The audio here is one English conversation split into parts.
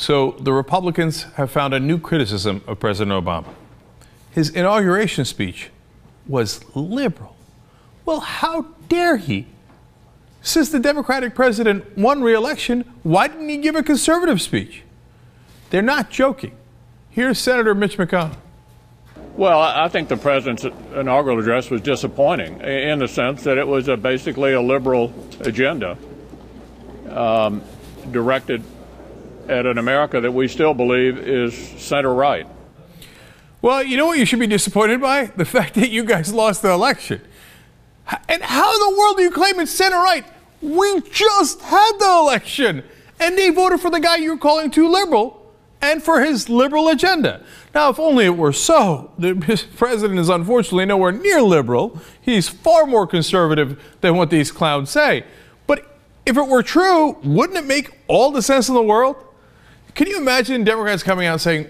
So the Republicans have found a new criticism of President Obama. His inauguration speech was liberal. Well, how dare he? Since the Democratic president won re-election, why didn't he give a conservative speech? They're not joking. Here's Senator Mitch McConnell. Well, I think the president's inaugural address was disappointing in the sense that it was basically a liberal agenda directed at an America that we still believe is center-right. Well, you know what you should be disappointed by? The fact that you guys lost the election. And how in the world do you claim it's center-right? We just had the election, and they voted for the guy you're calling too liberal and for his liberal agenda. Now, if only it were so. The president is unfortunately nowhere near liberal. He's far more conservative than what these clowns say. But if it were true, wouldn't it make all the sense in the world? Can you imagine Democrats coming out saying,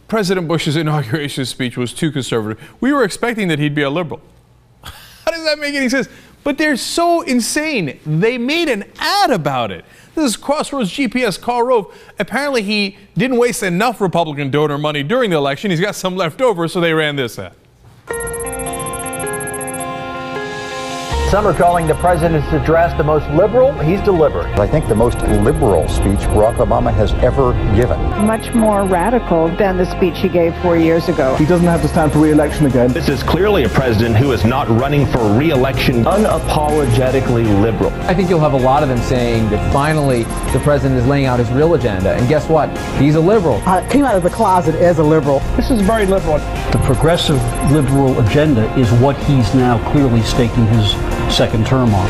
President Bush's inauguration speech was too conservative. We were expecting that he'd be a liberal. How does that make any sense? But they're so insane. They made an ad about it. This is Crossroads GPS Carl Rove. Apparently he didn't waste enough Republican donor money during the election. He's got some left over, so they ran this ad. Some are calling the president's address the most liberal. He's deliberate. I think the most liberal speech Barack Obama has ever given. Much more radical than the speech he gave 4 years ago. He doesn't have to stand for re-election again. This is clearly a president who is not running for re-election. Unapologetically liberal. I think you'll have a lot of them saying that finally the president is laying out his real agenda. And guess what? He's a liberal. Came out of the closet as a liberal. This is very liberal. The progressive liberal agenda is what he's now clearly staking his second term on.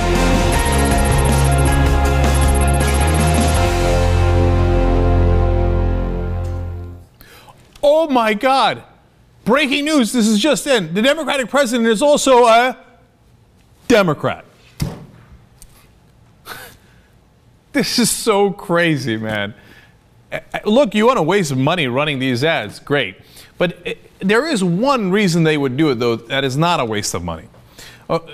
Oh my God. Breaking news. This is just in. The Democratic president is also a Democrat. This is so crazy, man. Look, you want to waste money running these ads. Great. But there is one reason they would do it, though, that is not a waste of money.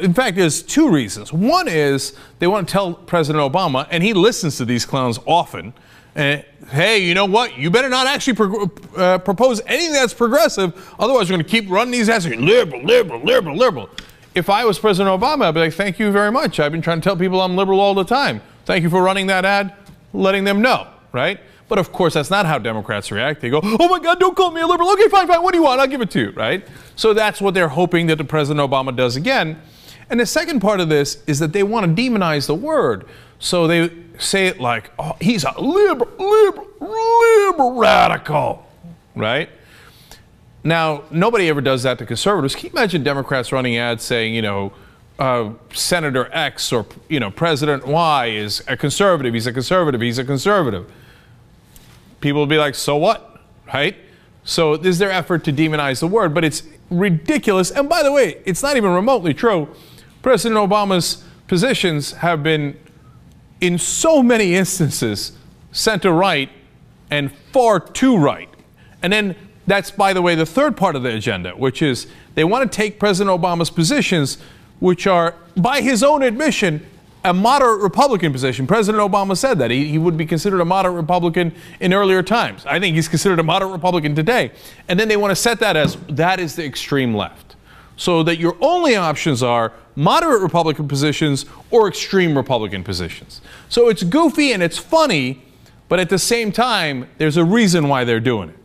In fact, there's two reasons. One is they want to tell President Obama, and he listens to these clowns often, hey, you know what? You better not actually propose anything that's progressive. Otherwise, we're going to keep running these ads. Liberal, liberal, liberal, liberal. If I was President Obama, I'd be like, thank you very much. I've been trying to tell people I'm liberal all the time. Thank you for running that ad, letting them know, right? But of course, that's not how Democrats react. They go, oh my God, don't call me a liberal. Okay, fine, fine. What do you want? I'll give it to you, right? So that's what they're hoping that the President Obama does again. And the second part of this is that they want to demonize the word. So they say it like, oh, he's a liberal radical, right? Now, nobody ever does that to conservatives. Can you imagine Democrats running ads saying, you know, Senator X or, you know, President Y is a conservative. He's a conservative. He's a conservative. People will be like, so what, right? So this is their effort to demonize the word, but it's ridiculous. And by the way, it's not even remotely true. President Obama's positions have been, in so many instances, center-right and far too right. And then that's, by the way, the third part of the agenda, which is they want to take President Obama's positions, which are, by his own admission, a moderate Republican position. President Obama said that. He would be considered a moderate Republican in earlier times. I think he's considered a moderate Republican today. And then they want to set that as, that is the extreme left. So that your only options are moderate Republican positions or extreme Republican positions. So it's goofy and it's funny, but at the same time, there's a reason why they're doing it.